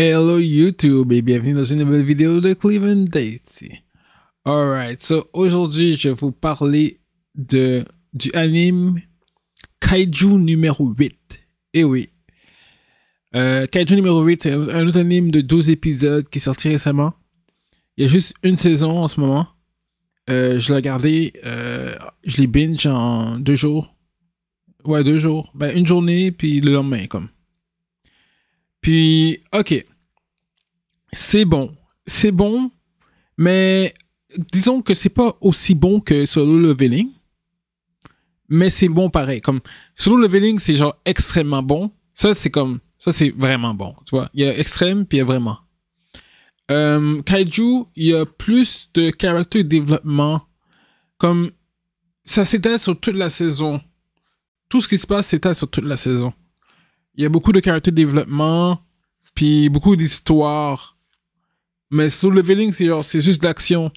Hello YouTube et bienvenue dans une nouvelle vidéo de Cleveland Daisy. Alright, so aujourd'hui je vais vous parler du anime Kaiju numéro 8. Eh oui. Kaiju numéro 8, c'est un autre anime de 12 épisodes qui est sorti récemment. Il y a juste une saison en ce moment. Je l'ai regardé, je l'ai binge en 2 jours. Ouais, 2 jours. Ben, une journée, puis le lendemain, comme. Puis, ok. C'est bon. C'est bon, mais disons que c'est pas aussi bon que Solo Leveling. Mais c'est bon pareil. Comme Solo Leveling, c'est genre extrêmement bon. Ça, c'est comme. Ça, c'est vraiment bon. Tu vois, il y a extrême, puis il y a vraiment. Kaiju, il y a plus de character développement. Comme ça s'étale sur toute la saison. Tout ce qui se passe s'étale sur toute la saison. Il y a beaucoup de character développement, puis beaucoup d'histoires. Mais Solo Leveling, c'est juste de l'action.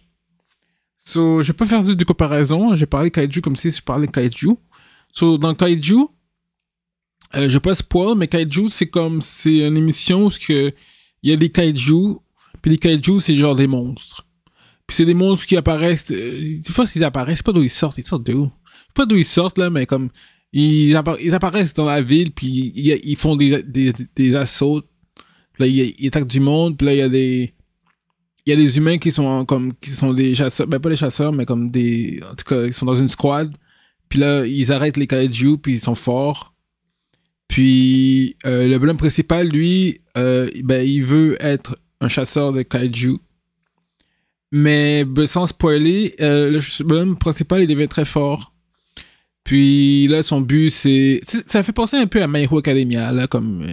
So, je vais pas faire juste de comparaison. J'ai parlé Kaiju comme si je parlais Kaiju. So, dans Kaiju, je vais pas spoil, mais Kaiju, c'est une émission où il y a des Kaiju, puis les Kaiju, c'est genre des monstres. Puis c'est des monstres qui apparaissent. Des fois, s'ils apparaissent, je sais pas d'où ils sortent. Ils sortent d'où? Je sais pas d'où ils sortent, là, mais comme. Ils apparaissent dans la ville, puis ils font des assauts. Puis là, ils attaquent du monde, puis là, il y a des humains qui sont des chasseurs. Ben, pas des chasseurs, mais comme des. En tout cas, ils sont dans une squad. Puis là, ils arrêtent les Kaiju, puis ils sont forts. Puis le bonhomme principal, lui, ben, il veut être un chasseur de Kaiju. Mais sans spoiler, le bonhomme principal, il devient très fort. Puis là, son but, ça fait penser un peu à My Hero Academia, là, comme.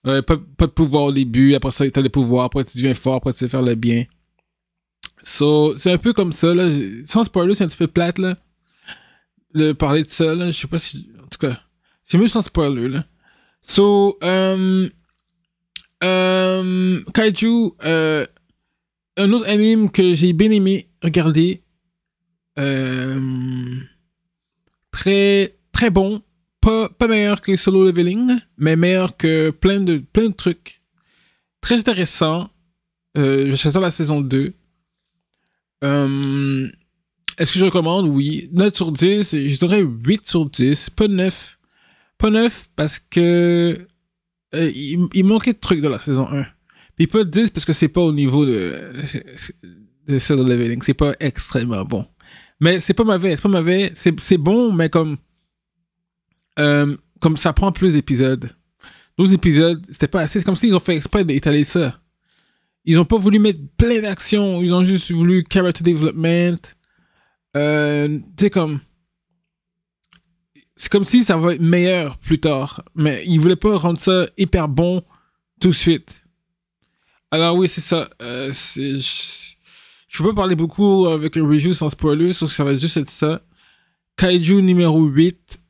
Pas de pouvoir au début, après ça, t'as des pouvoirs, après tu deviens fort, après tu sais faire le bien. So, c'est un peu comme ça, là. Sans spoiler, c'est un petit peu plate, là. De parler de ça, là. Je sais pas si. En tout cas, c'est mieux sans spoiler, là. So, Kaiju, un autre anime que j'ai bien aimé regarder. Très, très bon. Pas meilleur que Solo Leveling, mais meilleur que plein de trucs. Très intéressant. J'attends la saison 2. Est-ce que je recommande? Oui. 9 sur 10. Je dirais 8 sur 10. Pas 9. Pas 9 parce que il manquait de trucs dans la saison 1. Puis pas 10 parce que c'est pas au niveau de Solo Leveling. C'est pas extrêmement bon. Mais c'est pas mauvais. C'est pas mauvais. C'est bon, mais comme ça prend plus d'épisodes. 12 épisodes, c'était pas assez. C'est comme s'ils ont fait exprès d'étaler ça. Ils ont pas voulu mettre plein d'actions. Ils ont juste voulu character development. Tu sais, comme. C'est comme si ça va être meilleur plus tard. Mais ils voulaient pas rendre ça hyper bon tout de suite. Alors, oui, c'est ça. Je peux pas parler beaucoup avec un review sans spoiler, sauf que ça va juste être ça. Kaiju numéro 8.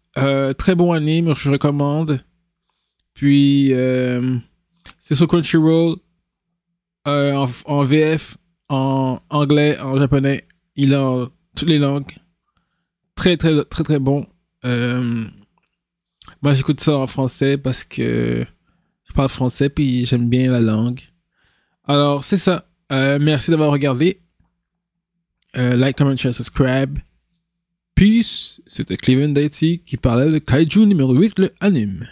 Très bon anime, je recommande. Puis, c'est sur Crunchyroll. En VF, en anglais, en japonais. Il a en toutes les langues. Très, très, très, très bon. Moi, j'écoute ça en français parce que je parle français puis j'aime bien la langue. Alors, c'est ça. Merci d'avoir regardé. Like, comment, share, subscribe. Peace. C'était Cleveland Daisy qui parlait de Kaiju numéro 8, le anime.